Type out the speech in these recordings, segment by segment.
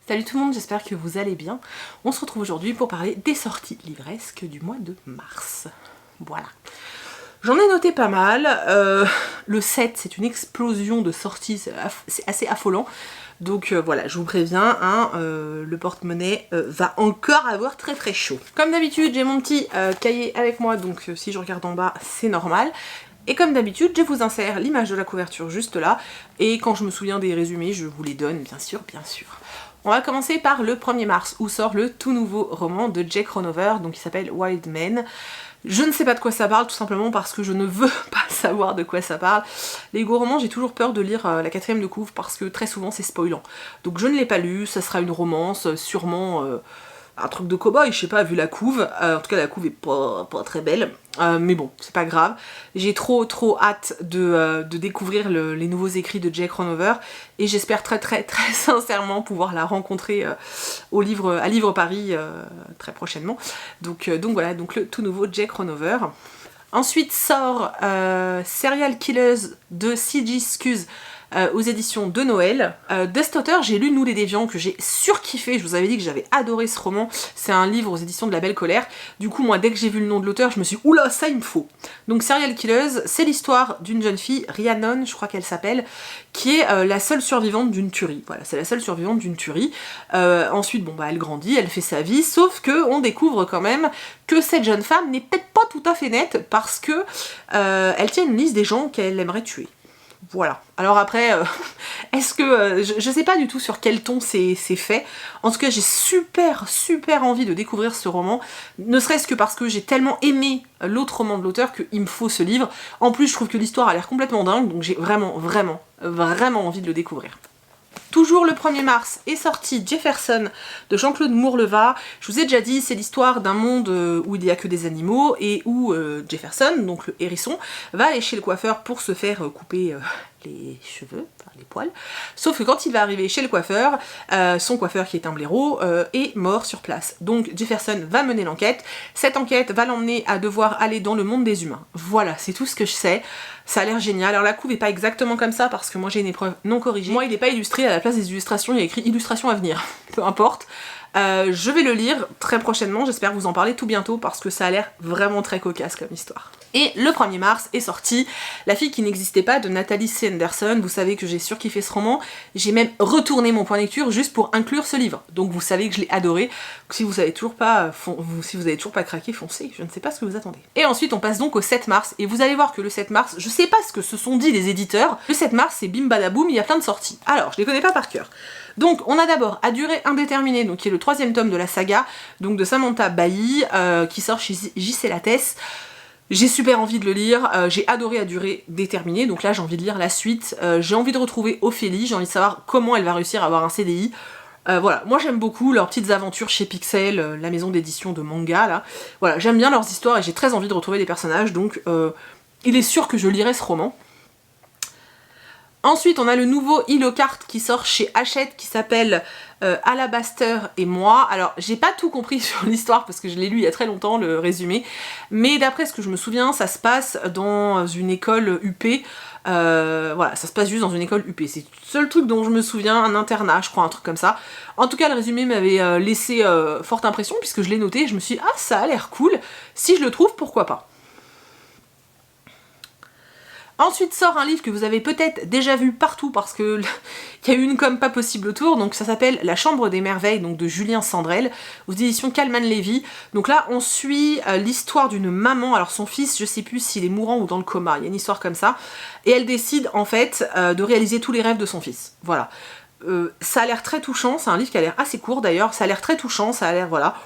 Salut tout le monde, j'espère que vous allez bien. On se retrouve aujourd'hui pour parler des sorties livresques du mois de mars. Voilà. J'en ai noté pas mal. Le 7, c'est une explosion de sorties, c'est assez affolant. Donc voilà, je vous préviens, hein, le porte-monnaie va encore avoir très très chaud. Comme d'habitude, j'ai mon petit cahier avec moi, donc si je regarde en bas, c'est normal. Et comme d'habitude, je vous insère l'image de la couverture juste là, et quand je me souviens des résumés, je vous les donne, bien sûr, bien sûr. On va commencer par le 1er mars, où sort le tout nouveau roman de Jake Ronover, donc il s'appelle Wild Men. Je ne sais pas de quoi ça parle, tout simplement parce que je ne veux pas savoir de quoi ça parle. Les gros romans, j'ai toujours peur de lire la 4ème de couve, parce que très souvent c'est spoilant. Donc je ne l'ai pas lu, ça sera une romance, sûrement un truc de cow-boy, je sais pas, vu la couve. En tout cas la couve est pas très belle, mais bon, c'est pas grave. J'ai trop hâte de découvrir les nouveaux écrits de Jake Ronover, et j'espère très sincèrement pouvoir la rencontrer à Livre Paris très prochainement. Donc voilà, donc le tout nouveau Jake Ronover. Ensuite sort Serial Killers de C.J. Scuse aux éditions de Noël. De cet auteur, j'ai lu Nous les Déviants, que j'ai surkiffé. Je vous avais dit que j'avais adoré ce roman. C'est un livre aux éditions de La Belle Colère. Du coup, moi, dès que j'ai vu le nom de l'auteur, je me suis dit, oula, ça il me faut. Donc Serial Killers, c'est l'histoire d'une jeune fille, Rhiannon, je crois qu'elle s'appelle, qui est la seule survivante d'une tuerie. Voilà, c'est la seule survivante d'une tuerie. Ensuite, bon bah elle grandit, elle fait sa vie, sauf que on découvre quand même que cette jeune femme n'est peut-être pas tout à fait nette, parce que elle tient une liste des gens qu'elle aimerait tuer. Voilà. Alors après, est-ce que... je sais pas du tout sur quel ton c'est fait. En tout cas, j'ai super envie de découvrir ce roman. Ne serait-ce que parce que j'ai tellement aimé l'autre roman de l'auteur qu'il me faut ce livre. En plus, je trouve que l'histoire a l'air complètement dingue, donc j'ai vraiment envie de le découvrir. Toujours le 1er mars est sorti Jefferson de Jean-Claude Mourleva. Je vous ai déjà dit, c'est l'histoire d'un monde où il n'y a que des animaux et où Jefferson, donc le hérisson, va aller chez le coiffeur pour se faire couper les cheveux, enfin les poils. Sauf que quand il va arriver chez le coiffeur, son coiffeur qui est un blaireau est mort sur place. Donc Jefferson va mener l'enquête. Cette enquête va l'emmener à devoir aller dans le monde des humains. Voilà, c'est tout ce que je sais. Ça a l'air génial. Alors la couve est pas exactement comme ça parce que moi j'ai une épreuve non corrigée. Moi il n'est pas illustré, à la place des illustrations il y a écrit illustration à venir. Peu importe. Je vais le lire très prochainement, j'espère vous en parler tout bientôt parce que ça a l'air vraiment très cocasse comme histoire. Et le 1er mars est sorti La fille qui n'existait pas de Nathalie C. Anderson. Vous savez que j'ai surkiffé ce roman, j'ai même retourné mon point de lecture juste pour inclure ce livre. Donc vous savez que je l'ai adoré. Si vous avez toujours pas craqué, foncez, je ne sais pas ce que vous attendez. Et ensuite on passe donc au 7 mars, et vous allez voir que le 7 mars, je sais pas ce que se sont dit les éditeurs, le 7 mars c'est bim badaboum, il y a plein de sorties. Alors, je les connais pas par cœur. Donc on a d'abord À durée indéterminée, donc qui est le 3e tome de la saga, donc de Samantha Bailly, qui sort chez J.C. Lattès. J'ai super envie de le lire, j'ai adoré À durée déterminée, donc là j'ai envie de lire la suite. J'ai envie de retrouver Ophélie, j'ai envie de savoir comment elle va réussir à avoir un CDI. Voilà, moi j'aime beaucoup leurs petites aventures chez Pixel, la maison d'édition de manga là. Voilà, j'aime bien leurs histoires et j'ai très envie de retrouver les personnages, donc il est sûr que je lirai ce roman. Ensuite, on a le nouveau Hillocart qui sort chez Hachette qui s'appelle Alabaster et moi. Alors, j'ai pas tout compris sur l'histoire parce que je l'ai lu il y a très longtemps, le résumé. Mais d'après ce que je me souviens, ça se passe dans une école UP. Voilà, ça se passe juste dans une école UP. C'est le seul truc dont je me souviens, un internat, je crois, un truc comme ça. En tout cas, le résumé m'avait laissé forte impression puisque je l'ai noté et je me suis dit, ah, ça a l'air cool. Si je le trouve, pourquoi pas. Ensuite sort un livre que vous avez peut-être déjà vu partout parce que il y a eu une com pas possible autour, donc ça s'appelle La Chambre des Merveilles, donc de Julien Sandrel, aux éditions Calman Levy. Donc là on suit l'histoire d'une maman, alors son fils, je sais plus s'il est mourant ou dans le coma, il y a une histoire comme ça, et elle décide en fait de réaliser tous les rêves de son fils. Voilà. Ça a l'air très touchant, c'est un livre qui a l'air assez court d'ailleurs, ça a l'air très touchant, ça a l'air, voilà.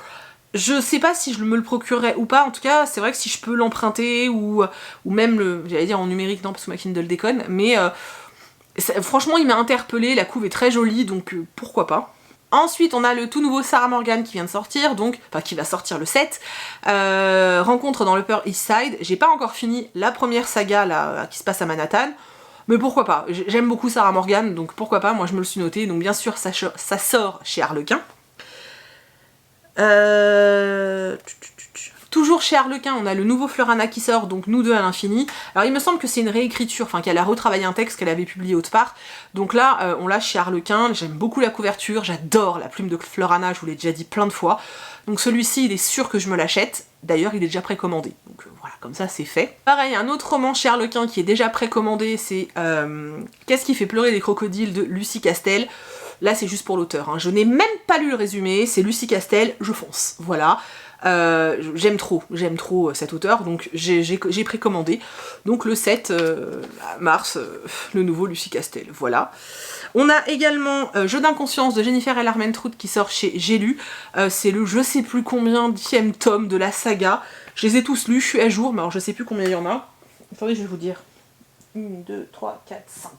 Je sais pas si je me le procurerais ou pas, en tout cas c'est vrai que si je peux l'emprunter ou même j'allais dire en numérique, non parce que ma Kindle déconne, mais franchement il m'a interpellée, la couve est très jolie donc pourquoi pas. Ensuite on a le tout nouveau Sarah Morgan qui vient de sortir, donc, enfin qui va sortir le 7, Rencontre dans l'Upper East Side. J'ai pas encore fini la première saga là, qui se passe à Manhattan, mais pourquoi pas, j'aime beaucoup Sarah Morgan donc pourquoi pas, moi je me le suis noté, donc bien sûr ça sort chez Harlequin. Toujours chez Harlequin, on a le nouveau Fleurana qui sort, donc Nous deux à l'infini. Alors il me semble que c'est une réécriture, enfin qu'elle a retravaillé un texte qu'elle avait publié autre part. Donc là, on l'a chez Harlequin, j'aime beaucoup la couverture, j'adore la plume de Fleurana, je vous l'ai déjà dit plein de fois. Donc celui-ci, il est sûr que je me l'achète. D'ailleurs, il est déjà précommandé. Donc voilà, comme ça, c'est fait. Pareil, un autre roman chez Harlequin qui est déjà précommandé, c'est Qu'est-ce qui fait pleurer les crocodiles de Lucie Castel. Là, c'est juste pour l'auteur, hein. Je n'ai même pas lu le résumé, c'est Lucie Castel, je fonce. Voilà. J'aime trop cet auteur, donc j'ai précommandé. Donc le 7 mars, le nouveau Lucie Castel, voilà. On a également Jeu d'inconscience de Jennifer L. Armentrout qui sort chez J'ai lu. C'est le je sais plus combien 10e tome de la saga. Je les ai tous lus, je suis à jour, mais alors je sais plus combien il y en a. Attendez, je vais vous dire. 1, 2, 3, 4, 5.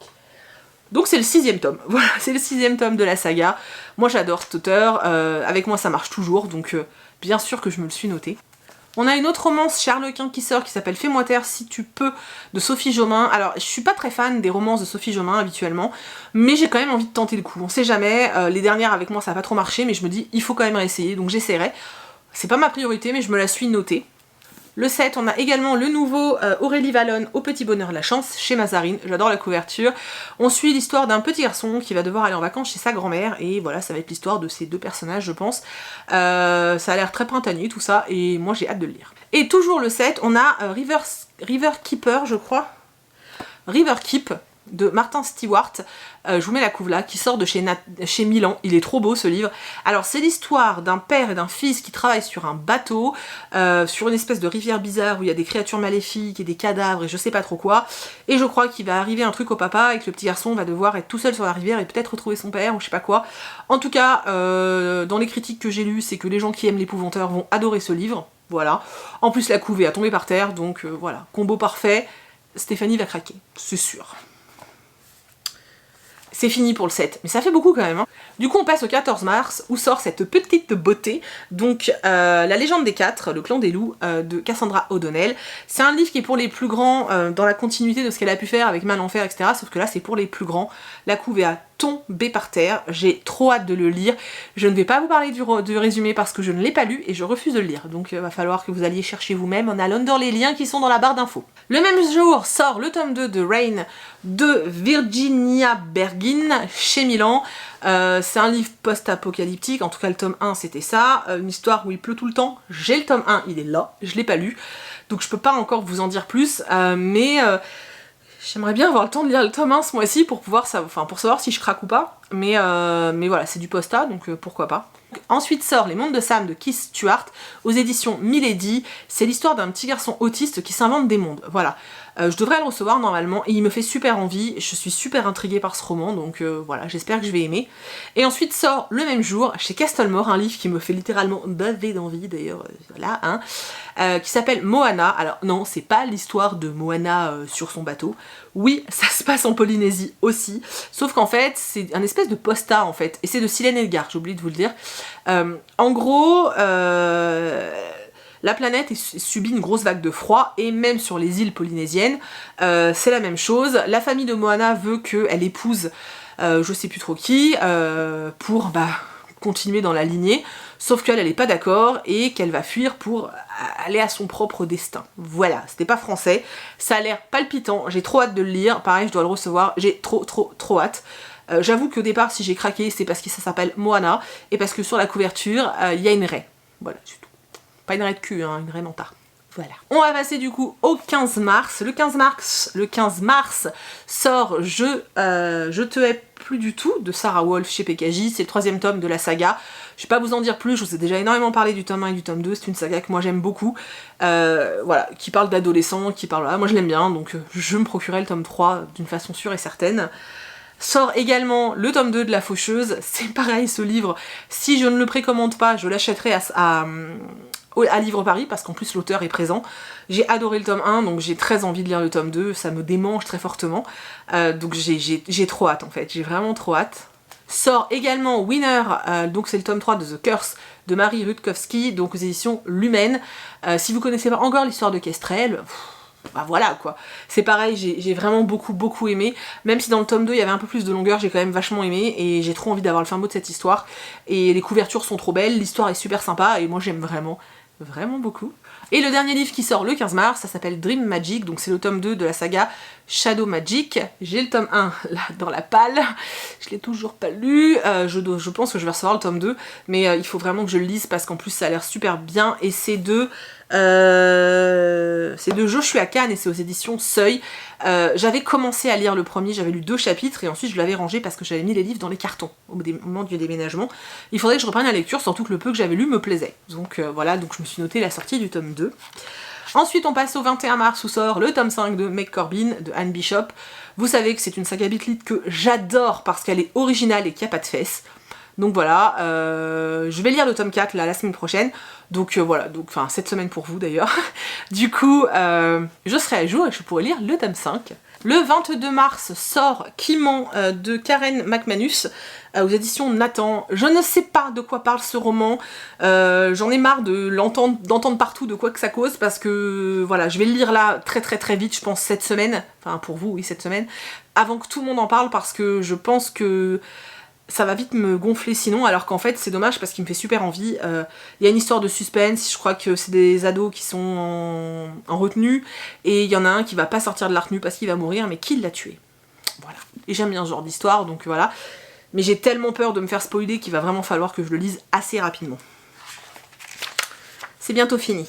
Donc c'est le 6e tome, voilà, c'est le 6e tome de la saga. Moi j'adore cet auteur, avec moi ça marche toujours, donc bien sûr que je me le suis noté. On a une autre romance chez Harlequin qui sort, qui s'appelle Fais-moi taire si tu peux, de Sophie Jomain. Alors je suis pas très fan des romances de Sophie Jomain habituellement, mais j'ai quand même envie de tenter le coup, on sait jamais. Les dernières avec moi ça a pas trop marché, mais je me dis il faut quand même réessayer, donc j'essaierai. C'est pas ma priorité, mais je me la suis notée. Le 7, on a également le nouveau Aurélie Valonne, Au petit bonheur la chance, chez Mazarine. J'adore la couverture. On suit l'histoire d'un petit garçon qui va devoir aller en vacances chez sa grand-mère. Et voilà, ça va être l'histoire de ces deux personnages, je pense. Ça a l'air très printanier, tout ça. Et moi, j'ai hâte de le lire. Et toujours le 7, on a River Keeper, je crois. River Keep, de Martin Stewart, je vous mets la couve là, qui sort de chez Milan. Il est trop beau ce livre. Alors c'est l'histoire d'un père et d'un fils qui travaillent sur un bateau, sur une espèce de rivière bizarre où il y a des créatures maléfiques et des cadavres et je sais pas trop quoi. Et je crois qu'il va arriver un truc au papa et que le petit garçon va devoir être tout seul sur la rivière et peut-être retrouver son père ou je sais pas quoi. En tout cas, dans les critiques que j'ai lues, c'est que les gens qui aiment l'épouvanteur vont adorer ce livre. Voilà. En plus la couve est à tomber par terre, donc voilà, combo parfait. Stéphanie va craquer, c'est sûr. C'est fini pour le 7, mais ça fait beaucoup quand même. Hein. Du coup on passe au 14 mars, où sort cette petite beauté, donc La légende des 4, le clan des loups, de Cassandra O'Donnell. C'est un livre qui est pour les plus grands, dans la continuité de ce qu'elle a pu faire avec Main l'enfer, etc. Sauf que là c'est pour les plus grands. La couve est à tomber par terre, j'ai trop hâte de le lire. Je ne vais pas vous parler du résumé parce que je ne l'ai pas lu et je refuse de le lire. Donc il va falloir que vous alliez chercher vous-même en allant dans les liens qui sont dans la barre d'infos. Le même jour sort le tome 2 de Rain de Virginia Bergin chez Milan. C'est un livre post-apocalyptique, en tout cas le tome 1 c'était ça, une histoire où il pleut tout le temps. J'ai le tome 1, il est là, je l'ai pas lu, donc je peux pas encore vous en dire plus, mais j'aimerais bien avoir le temps de lire le tome 1 ce mois-ci pour pouvoir pour savoir si je craque ou pas, mais voilà, c'est du posta, donc pourquoi pas. Ensuite sort Les Mondes de Sam de Keith Stewart aux éditions Milady. C'est l'histoire d'un petit garçon autiste qui s'invente des mondes, voilà. Je devrais le recevoir normalement et il me fait super envie, je suis super intriguée par ce roman, donc voilà, j'espère que je vais aimer. Et ensuite sort le même jour chez Castlemore, un livre qui me fait littéralement baver d'envie d'ailleurs, voilà, hein, qui s'appelle Moana. Alors non, c'est pas l'histoire de Moana sur son bateau, oui, ça se passe en Polynésie aussi, sauf qu'en fait, c'est un espèce de posta en fait, et c'est de Silène Edgar, j'ai oublié de vous le dire. En gros, la planète subit une grosse vague de froid, et même sur les îles polynésiennes, c'est la même chose. La famille de Moana veut qu'elle épouse je sais plus trop qui, pour continuer dans la lignée, sauf qu'elle n'est pas d'accord, et qu'elle va fuir pour aller à son propre destin. Voilà, c'était pas français, ça a l'air palpitant, j'ai trop hâte de le lire, pareil je dois le recevoir, j'ai trop hâte. J'avoue qu'au départ si j'ai craqué c'est parce que ça s'appelle Moana, et parce que sur la couverture il y a une raie, voilà c'est tout. Pas une raie de cul, hein, une raie mentale. Voilà. On va passer du coup au 15 mars. Le 15 mars sort Je te hais plus du tout de Sarah Wolf chez PKJ. C'est le 3e tome de la saga. Je vais pas vous en dire plus, je vous ai déjà énormément parlé du tome 1 et du tome 2. C'est une saga que moi j'aime beaucoup. Voilà, qui parle d'adolescents, qui parle... moi je l'aime bien, donc je me procurerai le tome 3 d'une façon sûre et certaine. Sort également le tome 2 de La Faucheuse. C'est pareil ce livre. Si je ne le précommande pas, je l'achèterai à Livre Paris, parce qu'en plus l'auteur est présent. J'ai adoré le tome 1, donc j'ai très envie de lire le tome 2, ça me démange très fortement. Donc j'ai trop hâte en fait, j'ai vraiment trop hâte. Sort également Winner, donc c'est le tome 3 de The Curse de Marie Rutkowski, donc aux éditions Lumen. Si vous connaissez pas encore l'histoire de Kestrel, voilà quoi. C'est pareil, j'ai vraiment beaucoup aimé. Même si dans le tome 2 il y avait un peu plus de longueur, j'ai quand même vachement aimé et j'ai trop envie d'avoir le fin mot de cette histoire. Et les couvertures sont trop belles, l'histoire est super sympa et moi j'aime vraiment beaucoup. Et le dernier livre qui sort le 15 mars, ça s'appelle Dream Magic, donc c'est le tome 2 de la saga Shadow Magic. J'ai le tome 1 là dans la palle, je l'ai toujours pas lu, je pense que je vais recevoir le tome 2, mais il faut vraiment que je le lise parce qu'en plus ça a l'air super bien, et c'est de Joshua Kahn et c'est aux éditions Seuil. J'avais commencé à lire le premier, j'avais lu 2 chapitres et ensuite je l'avais rangé parce que j'avais mis les livres dans les cartons au moment du déménagement. Il faudrait que je reprenne la lecture, surtout que le peu que j'avais lu me plaisait. Donc voilà, donc je me suis noté la sortie du tome 2. Ensuite on passe au 21 mars où sort le tome 5 de Meg Corbin de Anne Bishop. Vous savez que c'est une saga Beat que j'adore parce qu'elle est originale et qu'il n'y a pas de fesses. Donc voilà, je vais lire le tome 4 là, la semaine prochaine, donc voilà, enfin cette semaine pour vous d'ailleurs. Du coup, je serai à jour et je pourrai lire le tome 5. Le 22 mars sort Kimon de Karen McManus aux éditions Nathan. Je ne sais pas de quoi parle ce roman, j'en ai marre d'entendre partout de quoi que ça cause, parce que voilà, je vais le lire là très vite, je pense cette semaine, enfin pour vous oui cette semaine, avant que tout le monde en parle, parce que je pense que ça va vite me gonfler sinon, alors qu'en fait c'est dommage parce qu'il me fait super envie. Il y a une histoire de suspense, je crois que c'est des ados qui sont en retenue, et il y en a un qui va pas sortir de la retenue parce qu'il va mourir, mais qui l'a tué. Voilà. Et j'aime bien ce genre d'histoire, donc voilà. Mais j'ai tellement peur de me faire spoiler qu'il va vraiment falloir que je le lise assez rapidement. C'est bientôt fini.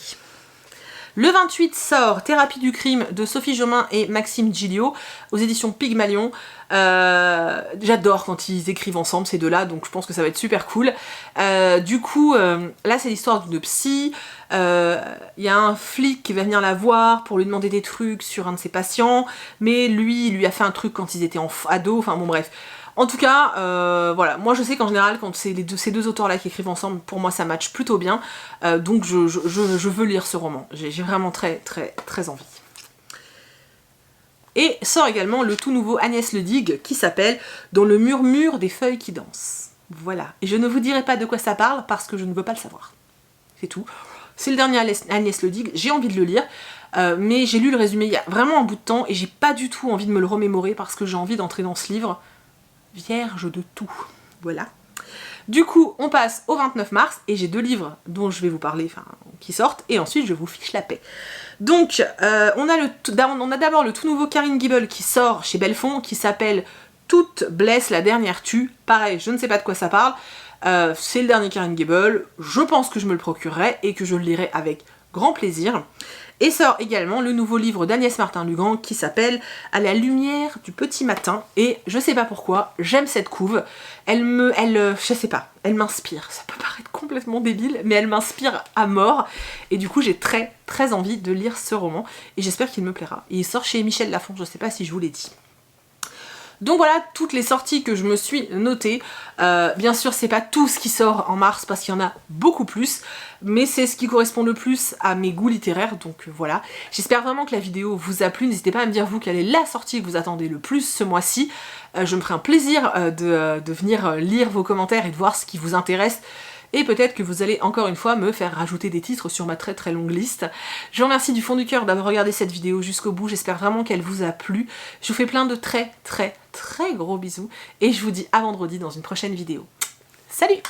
Le 28 sort Thérapie du crime de Sophie Jomain et Maxime Giglio aux éditions Pygmalion. J'adore quand ils écrivent ensemble ces deux-là, donc je pense que ça va être super cool. Du coup, là c'est l'histoire d'une psy. Il y a un flic qui va venir la voir pour lui demander des trucs sur un de ses patients, mais lui, il lui a fait un truc quand ils étaient ados, enfin bon bref. En tout cas, voilà, moi je sais qu'en général quand c'est ces deux auteurs là qui écrivent ensemble, pour moi ça match plutôt bien, donc je veux lire ce roman, j'ai vraiment très envie. Et sort également le tout nouveau Agnès Ledig qui s'appelle Dans le murmure des feuilles qui dansent. Voilà, et je ne vous dirai pas de quoi ça parle parce que je ne veux pas le savoir. C'est tout. C'est le dernier Agnès Ledig, j'ai envie de le lire, mais j'ai lu le résumé il y a vraiment un bout de temps et j'ai pas du tout envie de me le remémorer parce que j'ai envie d'entrer dans ce livre vierge de tout. Voilà. Du coup, on passe au 29 mars et j'ai 2 livres dont je vais vous parler, enfin, qui sortent, et ensuite je vous fiche la paix. Donc, on a d'abord le tout nouveau Karine Gibel qui sort chez Belfond, qui s'appelle Toute blesse, la dernière tue. Pareil, je ne sais pas de quoi ça parle. C'est le dernier Karine Gibel. Je pense que je me le procurerai et que je le lirai avec grand plaisir. Et sort également le nouveau livre d'Agnès Martin-Lugan qui s'appelle À la lumière du petit matin. Et je sais pas pourquoi, j'aime cette couve. Je sais pas, elle m'inspire. Ça peut paraître complètement débile, mais elle m'inspire à mort. Et du coup, j'ai très envie de lire ce roman. Et j'espère qu'il me plaira. Et il sort chez Michel Lafon, je sais pas si je vous l'ai dit. Donc voilà toutes les sorties que je me suis notées. Bien sûr c'est pas tout ce qui sort en mars parce qu'il y en a beaucoup plus, mais c'est ce qui correspond le plus à mes goûts littéraires, donc voilà. J'espère vraiment que la vidéo vous a plu, n'hésitez pas à me dire vous quelle est la sortie que vous attendez le plus ce mois-ci. Je me ferai un plaisir de venir lire vos commentaires et de voir ce qui vous intéresse. Et peut-être que vous allez encore une fois me faire rajouter des titres sur ma très longue liste. Je vous remercie du fond du cœur d'avoir regardé cette vidéo jusqu'au bout, j'espère vraiment qu'elle vous a plu. Je vous fais plein de très gros bisous et je vous dis à vendredi dans une prochaine vidéo. Salut!